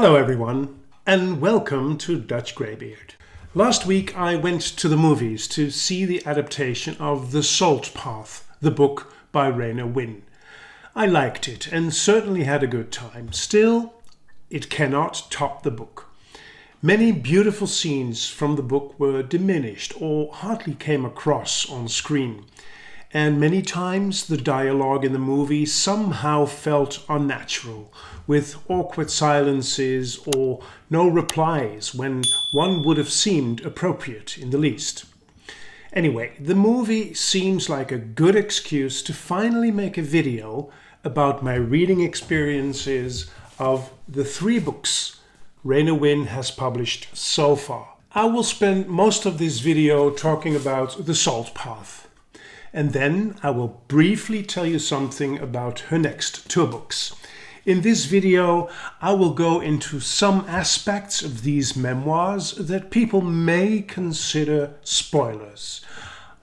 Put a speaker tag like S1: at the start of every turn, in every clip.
S1: Hello everyone, and welcome to Dutch Greybeard. Last week I went to the movies to see the adaptation of The Salt Path, the book by Raynor Winn. I liked it and certainly had a good time. Still, it cannot top the book. Many beautiful scenes from the book were diminished or hardly came across on screen. And many times the dialogue in the movie somehow felt unnatural, with awkward silences or no replies when one would have seemed appropriate in the least. Anyway, the movie seems like a good excuse to finally make a video about my reading experiences of the 3 books Raynor Winn has published so far. I will spend most of this video talking about The Salt Path. And then I will briefly tell you something about her next 2 books. In this video, I will go into some aspects of these memoirs that people may consider spoilers.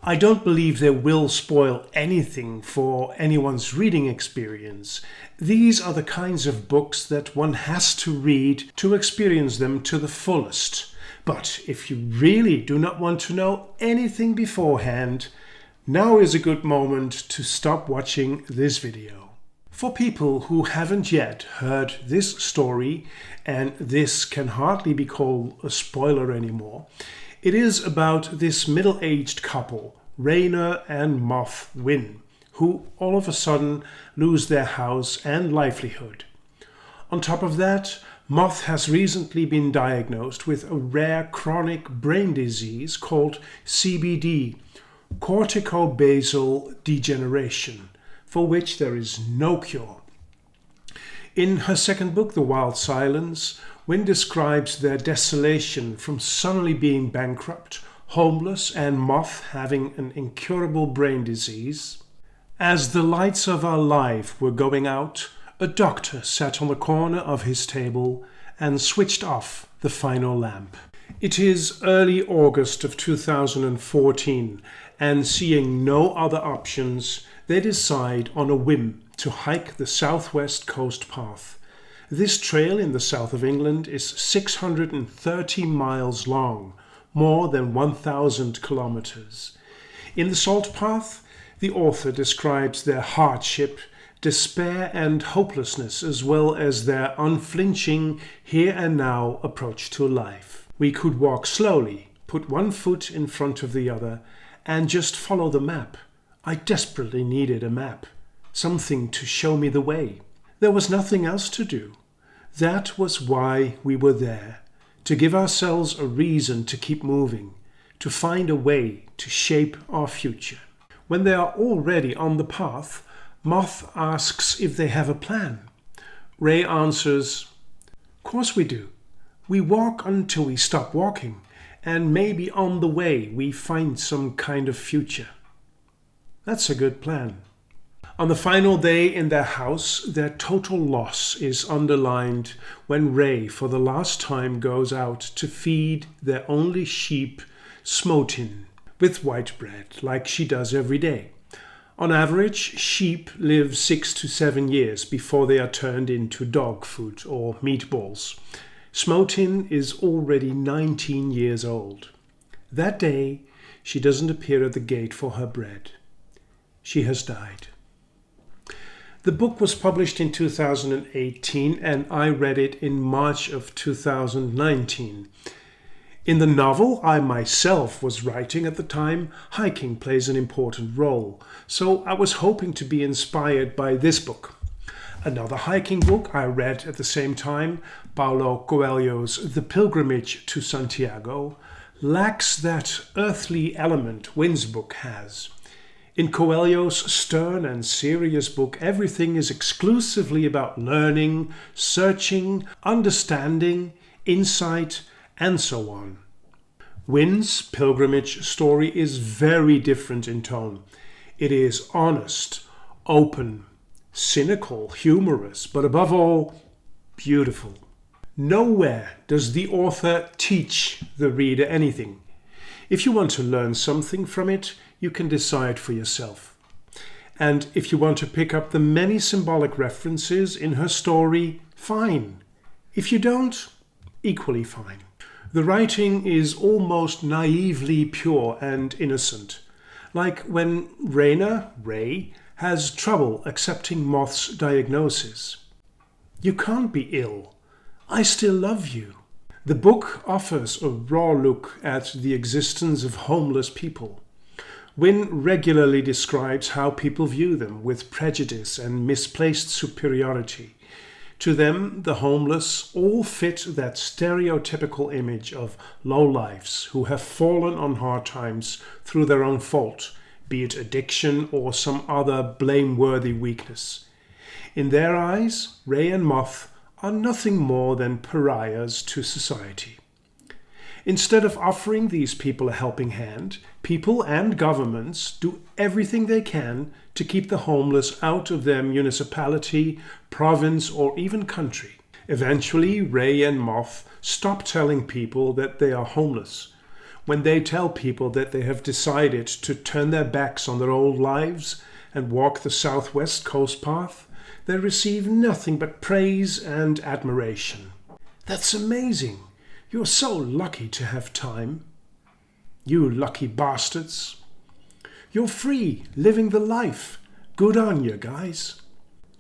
S1: I don't believe they will spoil anything for anyone's reading experience. These are the kinds of books that one has to read to experience them to the fullest. But if you really do not want to know anything beforehand, now is a good moment to stop watching this video. For people who haven't yet heard this story, and this can hardly be called a spoiler anymore, it is about this middle-aged couple, Raynor and Moth Winn, who all of a sudden lose their house and livelihood. On top of that, Moth has recently been diagnosed with a rare chronic brain disease called CBD, corticobasal degeneration, for which there is no cure. In her second book, The Wild Silence, Winn describes their desolation from suddenly being bankrupt, homeless, and Moth having an incurable brain disease. As the lights of our life were going out, a doctor sat on the corner of his table and switched off the final lamp. It is early August of 2014, and seeing no other options, they decide on a whim to hike the southwest coast path. This trail in the south of England is 630 miles long, more than 1,000 kilometers. In The Salt Path, the author describes their hardship, despair and hopelessness, as well as their unflinching here and now approach to life. We could walk slowly, put one foot in front of the other, and just follow the map. I desperately needed a map, something to show me the way. There was nothing else to do. That was why we were there, to give ourselves a reason to keep moving, to find a way to shape our future. When they are already on the path, Moth asks if they have a plan. Ray answers, "Course we do. We walk until we stop walking, and maybe on the way we find some kind of future." That's a good plan. On the final day in their house, their total loss is underlined when Ray for the last time goes out to feed their only sheep, Smotin, with white bread, like she does every day. On average, sheep live 6 to 7 years before they are turned into dog food or meatballs. Smotin is already 19 years old. That day, she doesn't appear at the gate for her bread. She has died. The book was published in 2018 and I read it in March of 2019. In the novel I myself was writing at the time, hiking plays an important role, so I was hoping to be inspired by this book. Another hiking book I read at the same time, Paulo Coelho's The Pilgrimage to Santiago, lacks that earthly element Winn's book has. In Coelho's stern and serious book, everything is exclusively about learning, searching, understanding, insight, and so on. Winn's pilgrimage story is very different in tone. It is honest, open, cynical, humorous, but above all, beautiful. Nowhere does the author teach the reader anything. If you want to learn something from it, you can decide for yourself. And if you want to pick up the many symbolic references in her story, fine. If you don't, equally fine. The writing is almost naively pure and innocent, like when Raynor, Ray, has trouble accepting Moth's diagnosis. You can't be ill. I still love you. The book offers a raw look at the existence of homeless people. Winn regularly describes how people view them with prejudice and misplaced superiority. To them, the homeless all fit that stereotypical image of lowlifes who have fallen on hard times through their own fault, be it addiction or some other blameworthy weakness. In their eyes, Ray and Moth are nothing more than pariahs to society. Instead of offering these people a helping hand, people and governments do everything they can to keep the homeless out of their municipality, province, or even country. Eventually, Ray and Moth stop telling people that they are homeless. When they tell people that they have decided to turn their backs on their old lives and walk the southwest coast path, they receive nothing but praise and admiration. That's amazing. You're so lucky to have time. You lucky bastards. You're free, living the life. Good on you, guys.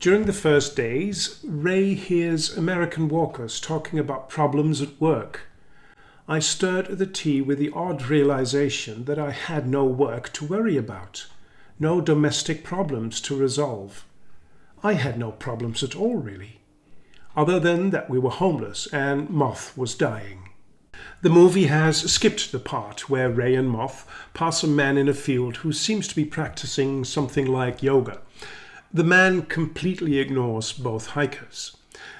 S1: During the first days, Ray hears American walkers talking about problems at work. I stirred the tea with the odd realization that I had no work to worry about, no domestic problems to resolve. I had no problems at all, really, other than that we were homeless and Moth was dying. The movie has skipped the part where Ray and Moth pass a man in a field who seems to be practicing something like yoga. The man completely ignores both hikers.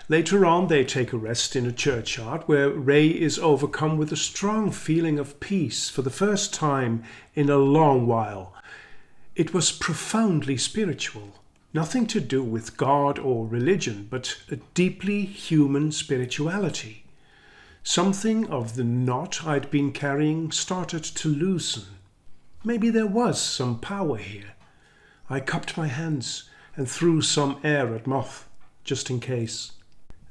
S1: Later on, they take a rest in a churchyard where Ray is overcome with a strong feeling of peace for the first time in a long while. It was profoundly spiritual. Nothing to do with God or religion, but a deeply human spirituality. Something of the knot I'd been carrying started to loosen. Maybe there was some power here. I cupped my hands and threw some air at Moth, just in case.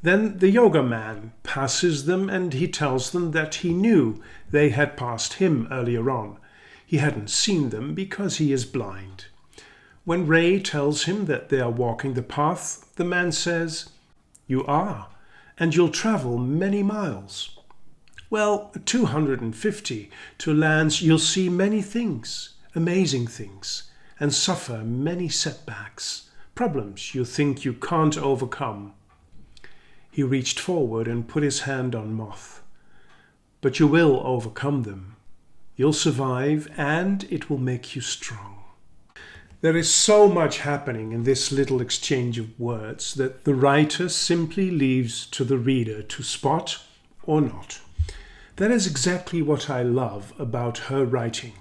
S1: Then the yoga man passes them and he tells them that he knew they had passed him earlier on. He hadn't seen them because he is blind. When Ray tells him that they are walking the path, the man says, "You are, and you'll travel many miles." Well, 250 to lands you'll see many things, amazing things, and suffer many setbacks, problems you think you can't overcome. He reached forward and put his hand on Moth. But you will overcome them. You'll survive, and it will make you strong. There is so much happening in this little exchange of words that the writer simply leaves to the reader to spot or not. That is exactly what I love about her writing.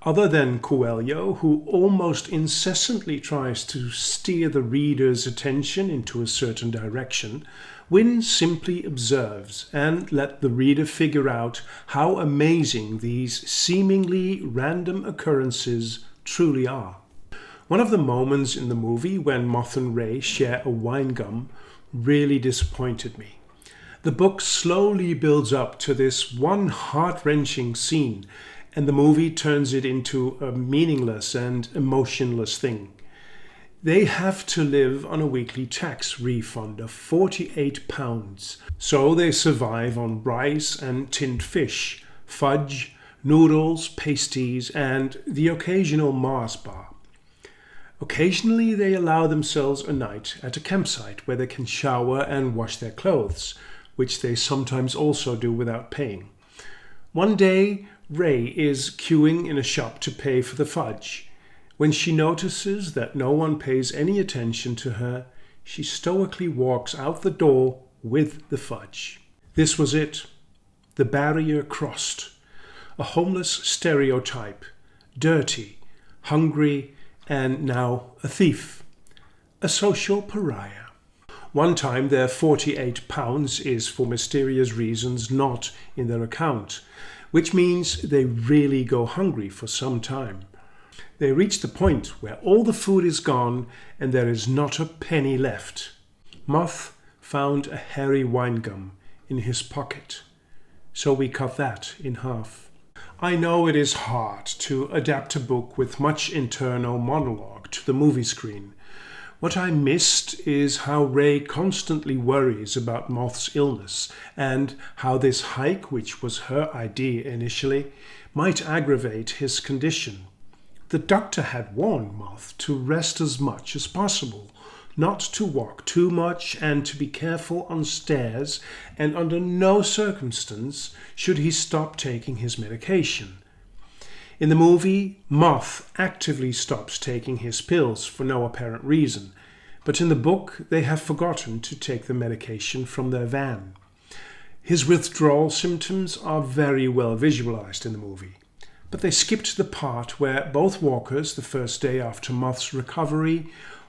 S1: Other than Coelho, who almost incessantly tries to steer the reader's attention into a certain direction, Winn simply observes and let the reader figure out how amazing these seemingly random occurrences truly are. One of the moments in the movie when Moth and Ray share a wine gum really disappointed me. The book slowly builds up to this one heart-wrenching scene, and the movie turns it into a meaningless and emotionless thing. They have to live on a weekly tax refund of £48, so they survive on rice and tinned fish, fudge, noodles, pasties, and the occasional Mars bar. Occasionally they allow themselves a night at a campsite where they can shower and wash their clothes, which they sometimes also do without paying. One day, Ray is queuing in a shop to pay for the fudge. When she notices that no one pays any attention to her, she stoically walks out the door with the fudge. This was it. The barrier crossed. A homeless stereotype, dirty, hungry, and now a thief, a social pariah. One time their £48 is for mysterious reasons not in their account, which means they really go hungry for some time. They reach the point where all the food is gone and there is not a penny left. Moth found a hairy wine gum in his pocket. So we cut that in half. I know it is hard to adapt a book with much internal monologue to the movie screen. What I missed is how Ray constantly worries about Moth's illness and how this hike, which was her idea initially, might aggravate his condition. The doctor had warned Moth to rest as much as possible, not to walk too much, and to be careful on stairs, and under no circumstance should he stop taking his medication. In the movie, Moth actively stops taking his pills for no apparent reason, but in the book they have forgotten to take the medication from their van. His withdrawal symptoms are very well visualized in the movie, but they skipped the part where both walkers, the first day after Moth's recovery,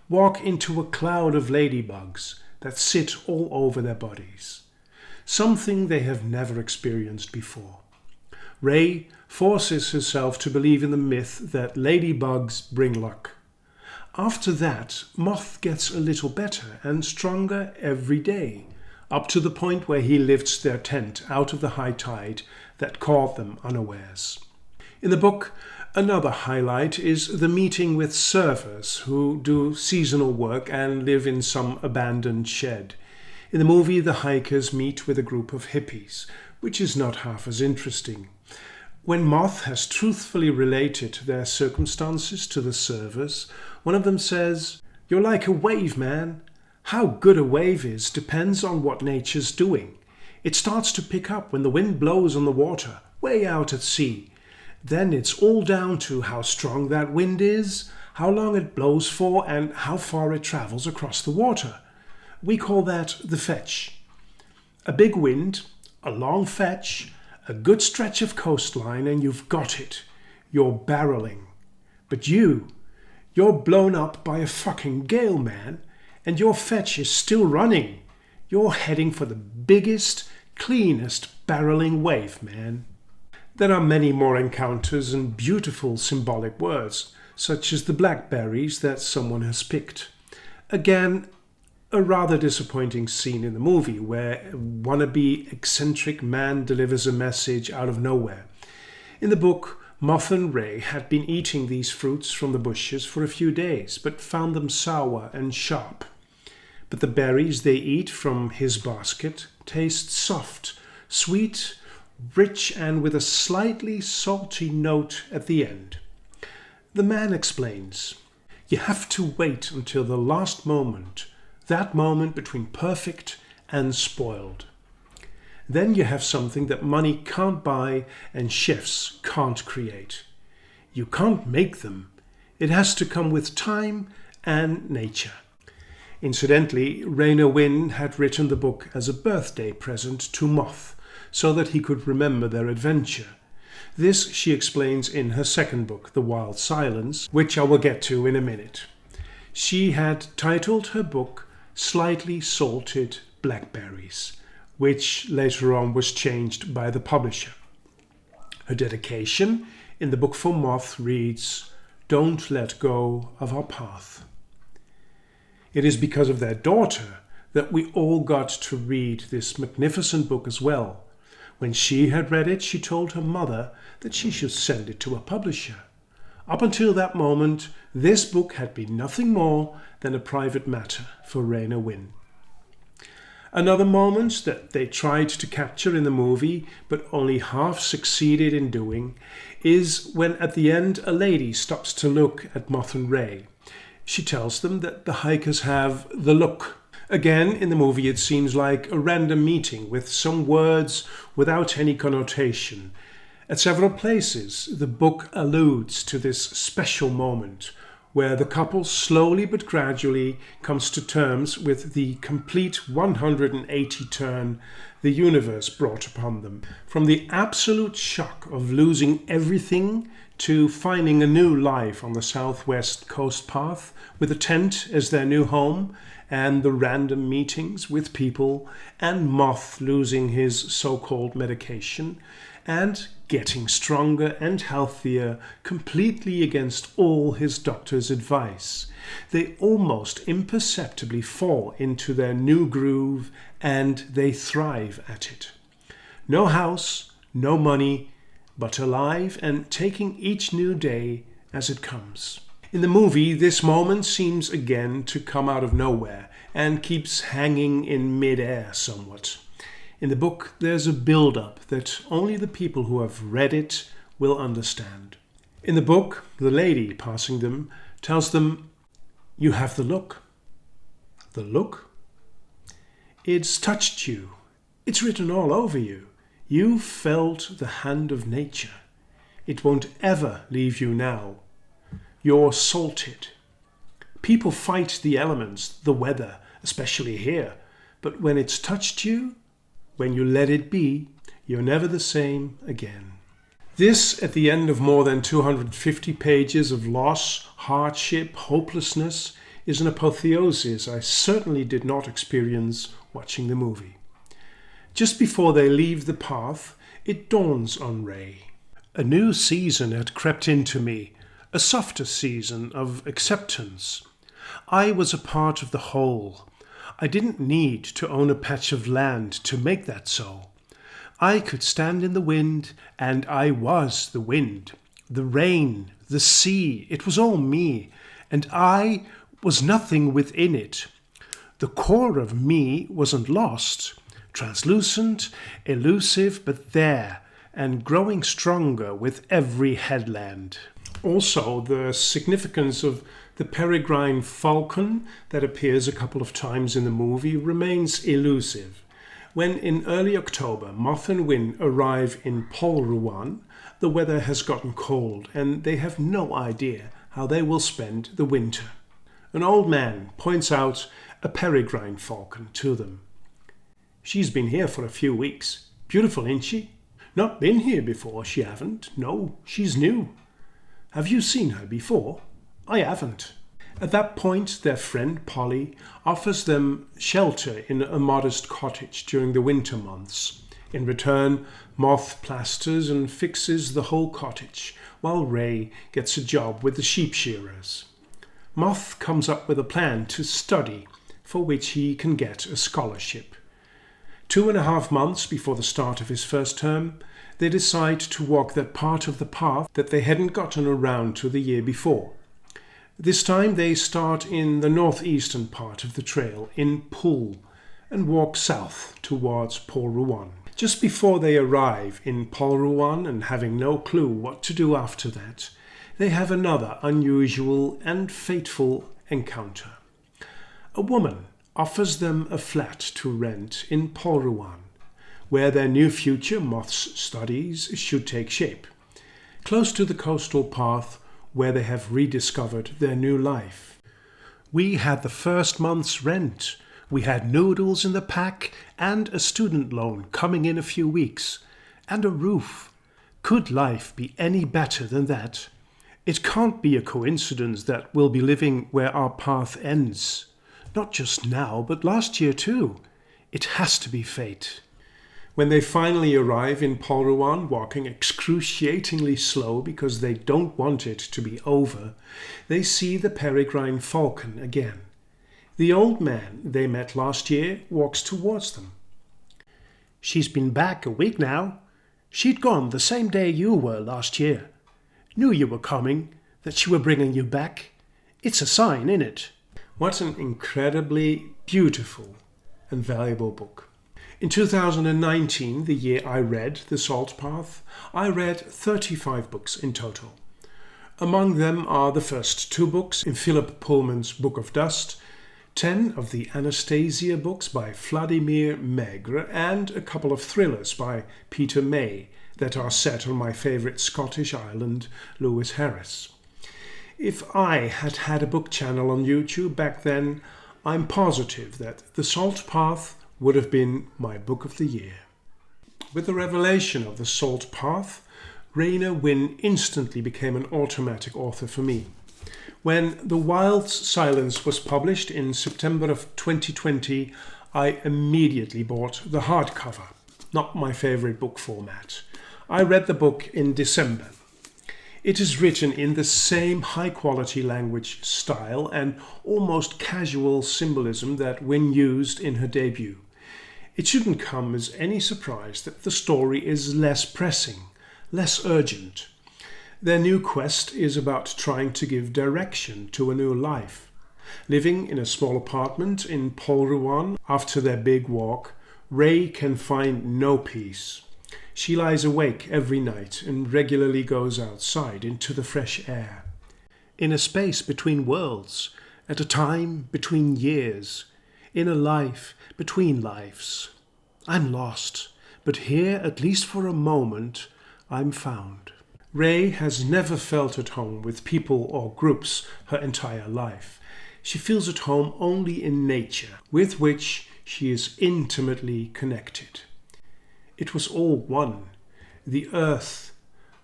S1: walk into a cloud of ladybugs that sit all over their bodies, something they have never experienced before. Ray forces herself to believe in the myth that ladybugs bring luck. After that, Moth gets a little better and stronger every day, up to the point where he lifts their tent out of the high tide that caught them unawares. In the book, another highlight is the meeting with servers who do seasonal work and live in some abandoned shed. In the movie, the hikers meet with a group of hippies, which is not half as interesting. When Moth has truthfully related their circumstances to the servers, one of them says, "You're like a wave, man. How good a wave is depends on what nature's doing. It starts to pick up when the wind blows on the water, way out at sea. Then it's all down to how strong that wind is, how long it blows for, and how far it travels across the water. We call that the fetch. A big wind, a long fetch, a good stretch of coastline, and you've got it. You're barreling. But you're blown up by a fucking gale, man, and your fetch is still running. You're heading for the biggest, cleanest barreling wave, man." There are many more encounters and beautiful symbolic words, such as the blackberries that someone has picked. Again, a rather disappointing scene in the movie where a wannabe eccentric man delivers a message out of nowhere. In the book, Moth and Ray had been eating these fruits from the bushes for a few days, but found them sour and sharp. But the berries they eat from his basket taste soft, sweet, rich, and with a slightly salty note at the end. The man explains, "You have to wait until the last moment, that moment between perfect and spoiled. Then you have something that money can't buy and chefs can't create. You can't make them. It has to come with time and nature." Incidentally, Raynor Winn had written the book as a birthday present to Moth, so that he could remember their adventure. This she explains in her second book, The Wild Silence, which I will get to in a minute. She had titled her book Slightly Salted Blackberries, which later on was changed by the publisher. Her dedication in the book for Moth reads, "Don't let go of our path." It is because of their daughter that we all got to read this magnificent book as well. When she had read it, she told her mother that she should send it to a publisher. Up until that moment, this book had been nothing more than a private matter for Raynor Winn. Another moment that they tried to capture in the movie, but only half succeeded in doing, is when at the end a lady stops to look at Moth and Ray. She tells them that the hikers have the look. Again, in the movie, it seems like a random meeting with some words without any connotation. At several places, the book alludes to this special moment where the couple slowly but gradually comes to terms with the complete 180 turn the universe brought upon them. From the absolute shock of losing everything to finding a new life on the southwest coast path with a tent as their new home, and the random meetings with people, and Moth losing his so-called medication, and getting stronger and healthier, completely against all his doctor's advice. They almost imperceptibly fall into their new groove and they thrive at it. No house, no money, but alive and taking each new day as it comes. In the movie, this moment seems again to come out of nowhere and keeps hanging in mid-air somewhat. In the book, there's a build-up that only the people who have read it will understand. In the book, the lady passing them tells them, "You have the look." The look? It's touched you. It's written all over you. You felt the hand of nature. It won't ever leave you now. You're salted. People fight the elements, the weather, especially here. But when it's touched you, when you let it be, you're never the same again. This, at the end of more than 250 pages of loss, hardship, hopelessness, is an apotheosis I certainly did not experience watching the movie. Just before they leave the path, it dawns on Ray. A new season had crept into me, a softer season of acceptance. I was a part of the whole. I didn't need to own a patch of land to make that so. I could stand in the wind, and I was the wind. The rain, the sea, it was all me, and I was nothing within it. The core of me wasn't lost, translucent, elusive, but there, and growing stronger with every headland. Also, the significance of the peregrine falcon that appears a couple of times in the movie remains elusive. When in early October Moth and Winn arrive in Polruan, the weather has gotten cold and they have no idea how they will spend the winter. An old man points out a peregrine falcon to them. "She's been here for a few weeks. Beautiful, ain't she? Not been here before, she haven't. No, she's new. Have you seen her before? I haven't." At that point, their friend Polly offers them shelter in a modest cottage during the winter months. In return, Moth plasters and fixes the whole cottage, while Ray gets a job with the sheep shearers. Moth comes up with a plan to study, for which he can get a scholarship. 2.5 months before the start of his first term, they decide to walk that part of the path that they hadn't gotten around to the year before. This time they start in the northeastern part of the trail in Poole and walk south towards Polruan. Just before they arrive in Polruan and having no clue what to do after that, they have another unusual and fateful encounter. A woman offers them a flat to rent in Polruan, where their new future Moth's studies should take shape, close to the coastal path where they have rediscovered their new life. "We had the first month's rent. We had noodles in the pack and a student loan coming in a few weeks, and a roof. Could life be any better than that? It can't be a coincidence that we'll be living where our path ends. Not just now, but last year too. It has to be fate." When they finally arrive in Polruan, walking excruciatingly slow because they don't want it to be over, they see the peregrine falcon again. The old man they met last year walks towards them. "She's been back a week now. She'd gone the same day you were last year. Knew you were coming, that she were bringing you back. It's a sign, innit?" What an incredibly beautiful and valuable book. In 2019, the year I read The Salt Path, I read 35 books in total. Among them are the first 2 books in Philip Pullman's Book of Dust, 10 of the Anastasia books by Vladimir Maigre, and a couple of thrillers by Peter May that are set on my favourite Scottish island, Lewis Harris. If I had had a book channel on YouTube back then, I'm positive that The Salt Path would have been my book of the year. With the revelation of The Salt Path, Raynor Winn instantly became an automatic author for me. When The Wild Silence was published in September of 2020, I immediately bought the hardcover, not my favorite book format. I read the book in December. It is written in the same high-quality language style and almost casual symbolism that Winn used in her debut. It shouldn't come as any surprise that the story is less pressing, less urgent. Their new quest is about trying to give direction to a new life. Living in a small apartment in Polruan after their big walk, Ray can find no peace. She lies awake every night and regularly goes outside into the fresh air. In a space between worlds, at a time between years, in a life between lives. I'm lost, but here, at least for a moment, I'm found. Ray has never felt at home with people or groups her entire life. She feels at home only in nature, with which she is intimately connected. It was all one. The earth,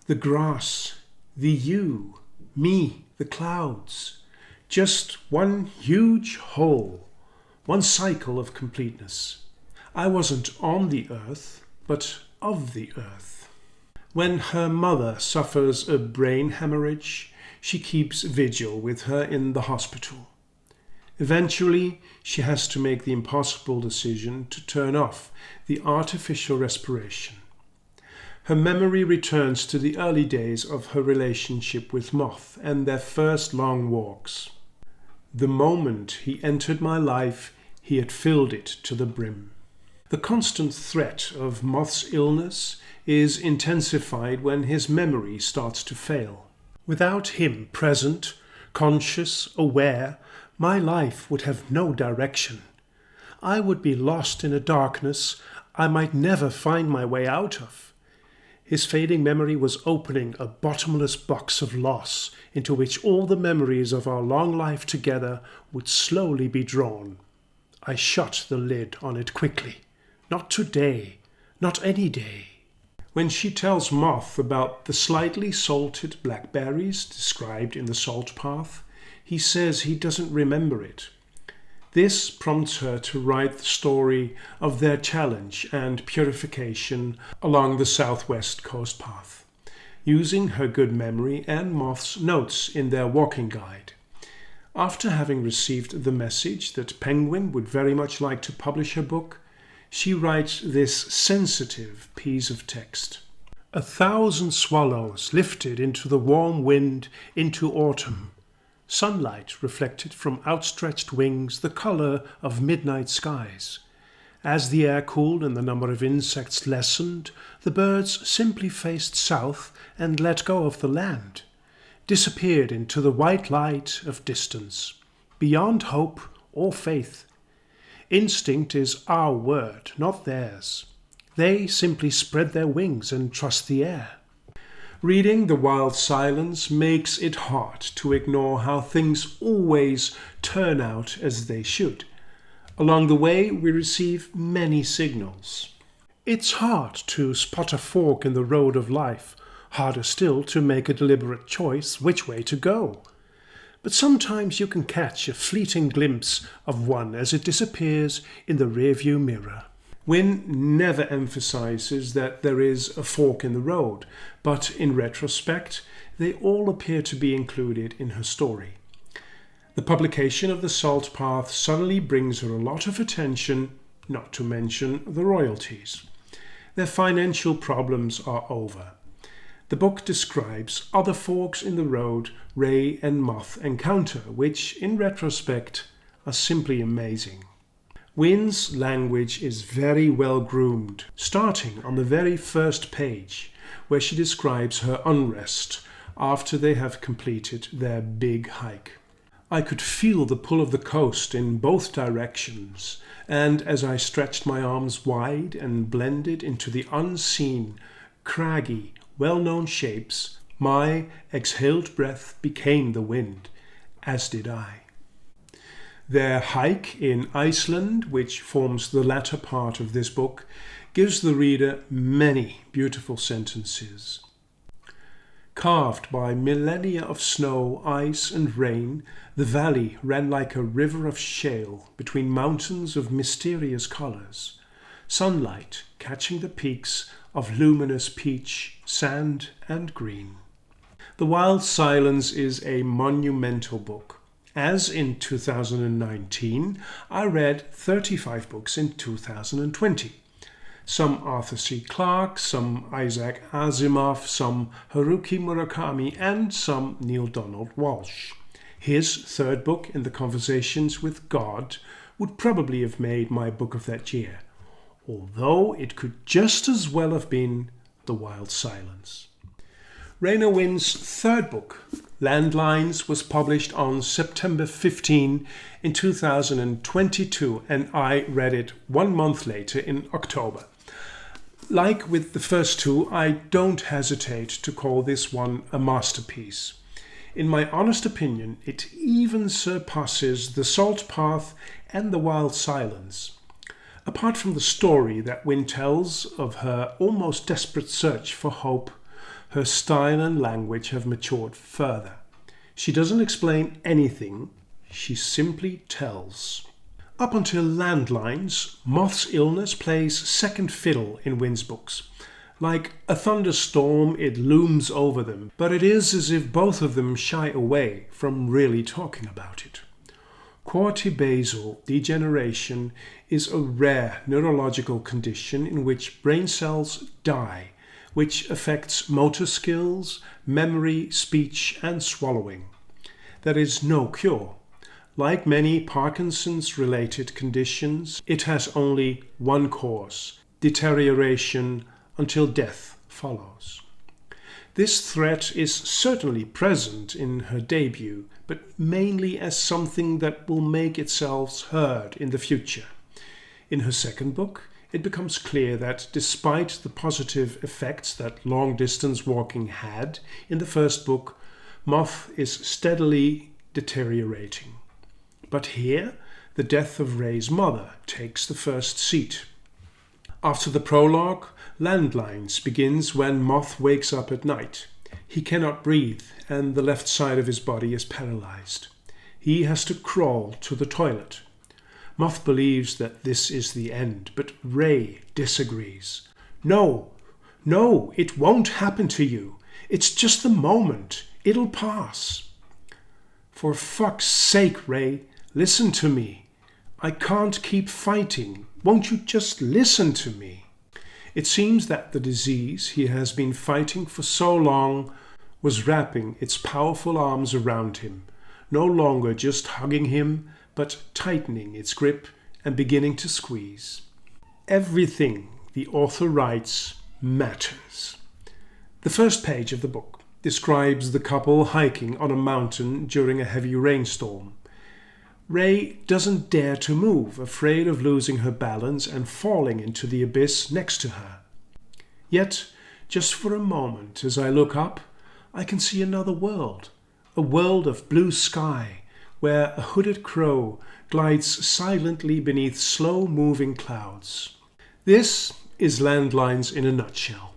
S1: the grass, the you, me, the clouds. Just one huge whole, one cycle of completeness. I wasn't on the earth, but of the earth. When her mother suffers a brain hemorrhage, she keeps vigil with her in the hospital. Eventually, she has to make the impossible decision to turn off the artificial respiration. Her memory returns to the early days of her relationship with Moth and their first long walks. The moment he entered my life, he had filled it to the brim. The constant threat of Moth's illness is intensified when his memory starts to fail. Without him present, conscious, aware, my life would have no direction. I would be lost in a darkness I might never find my way out of. His fading memory was opening a bottomless box of loss into which all the memories of our long life together would slowly be drawn. I shut the lid on it quickly. Not today, not any day. When she tells Moth about the slightly salted blackberries described in the salt path, he says he doesn't remember it. This prompts her to write the story of their challenge and purification along the southwest coast path, using her good memory and Moth's notes in their walking guide. After having received the message that Penguin would very much like to publish her book, she writes this sensitive piece of text. 1,000 swallows lifted into the warm wind into autumn. Sunlight reflected from outstretched wings the color of midnight skies. As the air cooled and the number of insects lessened, the birds simply faced south and let go of the land, disappeared into the white light of distance, beyond hope or faith. Instinct is our word, not theirs. They simply spread their wings and trust the air. Reading The Wild Silence makes it hard to ignore how things always turn out as they should. Along the way, we receive many signals. It's hard to spot a fork in the road of life, harder still to make a deliberate choice which way to go. But sometimes you can catch a fleeting glimpse of one as it disappears in the rearview mirror. Winn never emphasizes that there is a fork in the road, but in retrospect, they all appear to be included in her story. The publication of The Salt Path suddenly brings her a lot of attention, not to mention the royalties. Their financial problems are over. The book describes other forks in the road Ray and Moth encounter, which, in retrospect, are simply amazing. Winn's language is very well groomed, starting on the very first page, where she describes her unrest after they have completed their big hike. I could feel the pull of the coast in both directions, and as I stretched my arms wide and blended into the unseen, craggy, well-known shapes, my exhaled breath became the wind, as did I. Their hike in Iceland, which forms the latter part of this book, gives the reader many beautiful sentences. Carved by millennia of snow, ice and rain, the valley ran like a river of shale between mountains of mysterious colors. Sunlight, catching the peaks of luminous peach, sand and green. The Wild Silence is a monumental book. As in 2019, I read 35 books in 2020. Some Arthur C. Clarke, some Isaac Asimov, some Haruki Murakami, and some Neil Donald Walsh. His third book, In the Conversations with God, would probably have made my book of that year, although it could just as well have been The Wild Silence. Raynor Winn's third book, Landlines, was published on September 15 in 2022, and I read it 1 month later in October. Like with the first two, I don't hesitate to call this one a masterpiece. In my honest opinion, it even surpasses The Salt Path and The Wild Silence. Apart from the story that Winn tells of her almost desperate search for hope, her style and language have matured further. She doesn't explain anything, she simply tells. Up until Landlines, Moth's illness plays second fiddle in Winn's books. Like a thunderstorm, it looms over them, but it is as if both of them shy away from really talking about it. Cortibasal degeneration is a rare neurological condition in which brain cells die, which affects motor skills, memory, speech, and swallowing. There is no cure. Like many Parkinson's-related conditions, it has only one course: deterioration until death follows. This threat is certainly present in her debut, but mainly as something that will make itself heard in the future. In her second book, it becomes clear that despite the positive effects that long-distance walking had in the first book, Moth is steadily deteriorating. But here, the death of Ray's mother takes the first seat. After the prologue, Landlines begins when Moth wakes up at night. He cannot breathe, and the left side of his body is paralyzed. He has to crawl to the toilet. Moth believes that this is the end, but Ray disagrees. No, it won't happen to you. It's just a moment. It'll pass. For fuck's sake, Ray, listen to me. I can't keep fighting. Won't you just listen to me? It seems that the disease he has been fighting for so long was wrapping its powerful arms around him, no longer just hugging him, but tightening its grip and beginning to squeeze. Everything the author writes matters. The first page of the book describes the couple hiking on a mountain during a heavy rainstorm. Ray doesn't dare to move, afraid of losing her balance and falling into the abyss next to her. Yet, just for a moment, as I look up, I can see another world, a world of blue sky, where a hooded crow glides silently beneath slow-moving clouds. This is Landlines in a nutshell.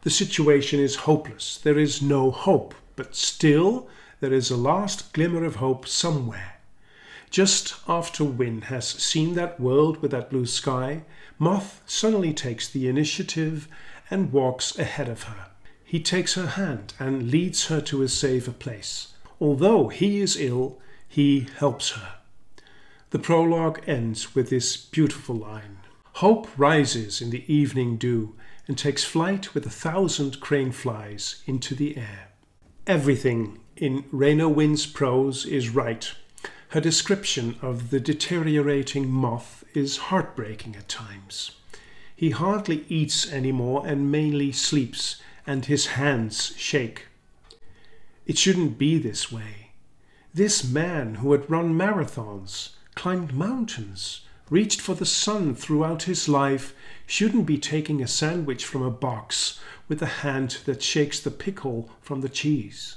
S1: The situation is hopeless. There is no hope, but still there is a last glimmer of hope somewhere. Just after Winn has seen that world with that blue sky, Moth suddenly takes the initiative and walks ahead of her. He takes her hand and leads her to a safer place. Although he is ill, he helps her. The prologue ends with this beautiful line. Hope rises in the evening dew and takes flight with 1,000 crane flies into the air. Everything in Raynor Winn's prose is right. Her description of the deteriorating Moth is heartbreaking at times. He hardly eats anymore and mainly sleeps, and his hands shake. It shouldn't be this way. This man who had run marathons, climbed mountains, reached for the sun throughout his life, shouldn't be taking a sandwich from a box with the hand that shakes the pickle from the cheese.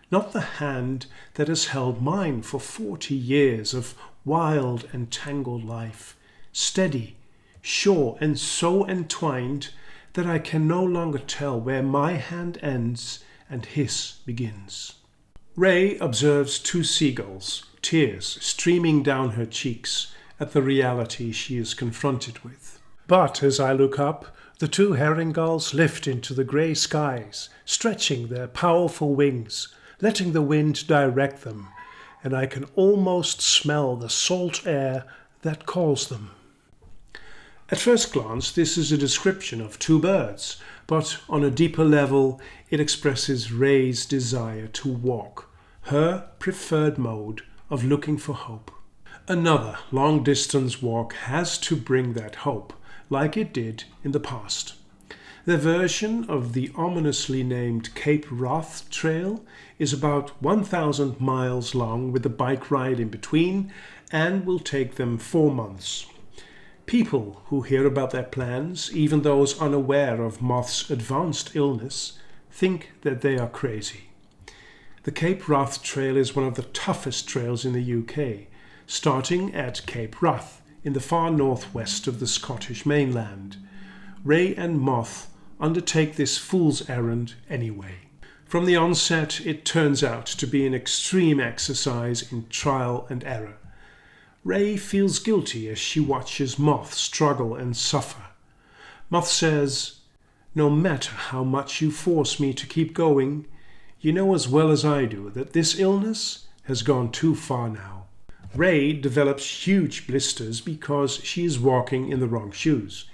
S1: Not the hand that has held mine for 40 years of wild and tangled life, steady, sure, and so entwined that I can no longer tell where my hand ends and his begins. Ray observes 2 seagulls, tears streaming down her cheeks at the reality she is confronted with. But as I look up, The two herring gulls lift into the grey skies, stretching their powerful wings, letting the wind direct them, and I can almost smell the salt air that calls them. At first glance, this is a description of two birds, but on a deeper level, it expresses Ray's desire to walk, her preferred mode of looking for hope. Another long-distance walk has to bring that hope, like it did in the past. Their version of the ominously named Cape Wrath Trail is about 1,000 miles long with a bike ride in between and will take them 4 months. People who hear about their plans, even those unaware of Moth's advanced illness, think that they are crazy. The Cape Wrath Trail is one of the toughest trails in the UK, starting at Cape Wrath in the far northwest of the Scottish mainland. Ray and Moth undertake this fool's errand anyway. From the onset, it turns out to be an extreme exercise in trial and error. Ray feels guilty as she watches Moth struggle and suffer. Moth says, "No matter how much you force me to keep going, you know as well as I do that this illness has gone too far now." Ray develops huge blisters because she is walking in the wrong shoes.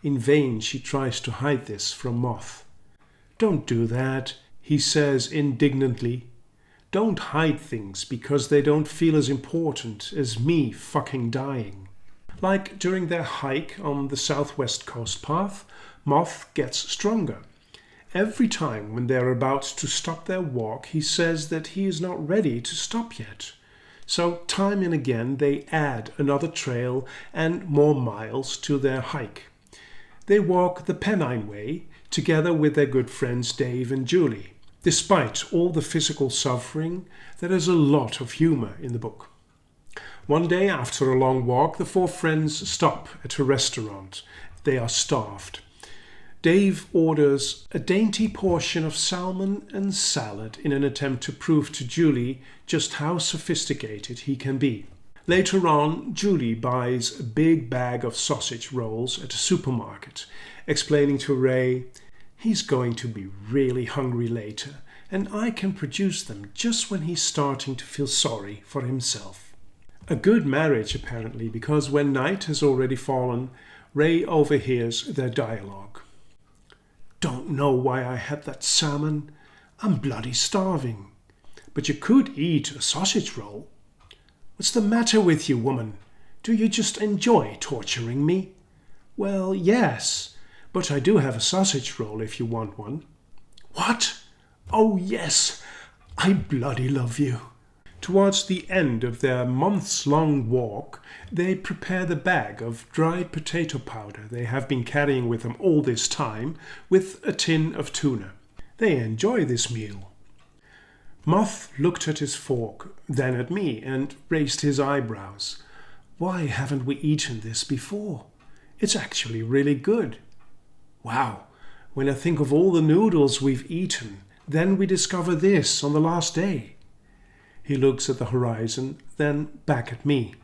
S1: In vain she tries to hide this from Moth. "Don't do that," he says indignantly. "Don't hide things because they don't feel as important as me fucking dying." Like during their hike on the southwest coast path, Moth gets stronger. Every time when they're about to stop their walk, he says that he is not ready to stop yet. So time and again they add another trail and more miles to their hike. They walk the Pennine Way together with their good friends Dave and Julie. Despite all the physical suffering, there is a lot of humour in the book. One day after a long walk, the four friends stop at a restaurant. They are starved. Dave orders a dainty portion of salmon and salad in an attempt to prove to Julie just how sophisticated he can be. Later on, Julie buys a big bag of sausage rolls at a supermarket, explaining to Ray, "He's going to be really hungry later, and I can produce them just when he's starting to feel sorry for himself." A good marriage, apparently, because when night has already fallen, Ray overhears their dialogue. "Don't know why I had that salmon. I'm bloody starving. But you could eat a sausage roll." "What's the matter with you, woman? Do you just enjoy torturing me?" "Well, yes, but I do have a sausage roll if you want one." "What? Oh, yes, I bloody love you." Towards the end of their months-long walk, they prepare the bag of dried potato powder they have been carrying with them all this time with a tin of tuna. They enjoy this meal. Moth looked at his fork, then at me, and raised his eyebrows. "Why haven't we eaten this before? It's actually really good." "Wow, when I think of all the noodles we've eaten, then we discover this on the last day." He looks at the horizon, then back at me.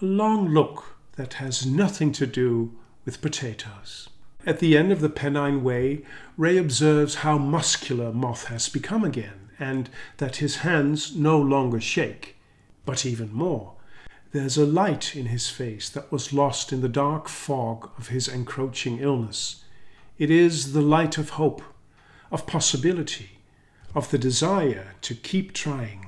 S1: A long look that has nothing to do with potatoes. At the end of the Pennine Way, Ray observes how muscular Moth has become again, and that his hands no longer shake. But even more, there's a light in his face that was lost in the dark fog of his encroaching illness. It is the light of hope, of possibility, of the desire to keep trying.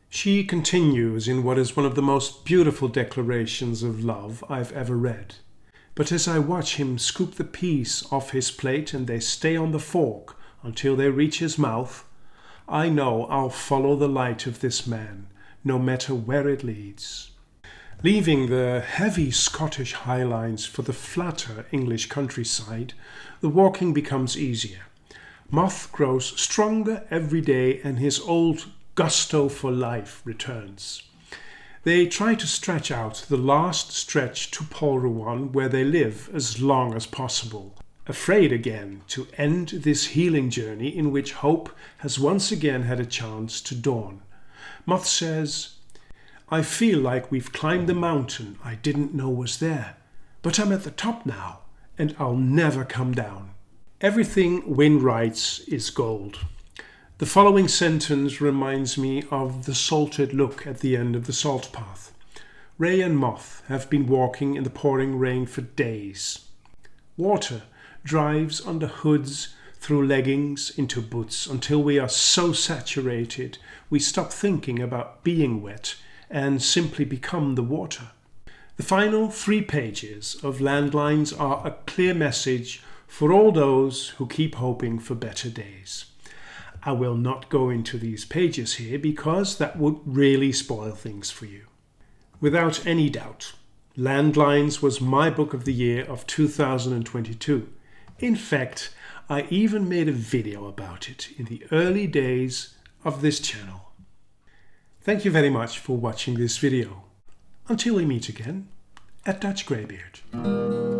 S1: She continues in what is one of the most beautiful declarations of love I've ever read. But as I watch him scoop the peas off his plate and they stay on the fork until they reach his mouth, I know I'll follow the light of this man, no matter where it leads. Leaving the heavy Scottish highlines for the flatter English countryside, the walking becomes easier. Moth grows stronger every day and his old gusto for life returns. They try to stretch out the last stretch to Polruan where they live as long as possible, afraid again to end this healing journey in which hope has once again had a chance to dawn. Moth says, "I feel like we've climbed the mountain I didn't know was there, but I'm at the top now, and I'll never come down. Everything Winn writes is gold. The following sentence reminds me of the salted look at the end of the salt path. Ray and Moth have been walking in the pouring rain for days. Water drives under hoods, through leggings, into boots, until we are so saturated we stop thinking about being wet and simply become the water. The final 3 pages of Landlines are a clear message for all those who keep hoping for better days. I will not go into these pages here because that would really spoil things for you. Without any doubt, Landlines was my book of the year of 2022. In fact, I even made a video about it in the early days of this channel. Thank you very much for watching this video. Until we meet again at Dutch Greybeard.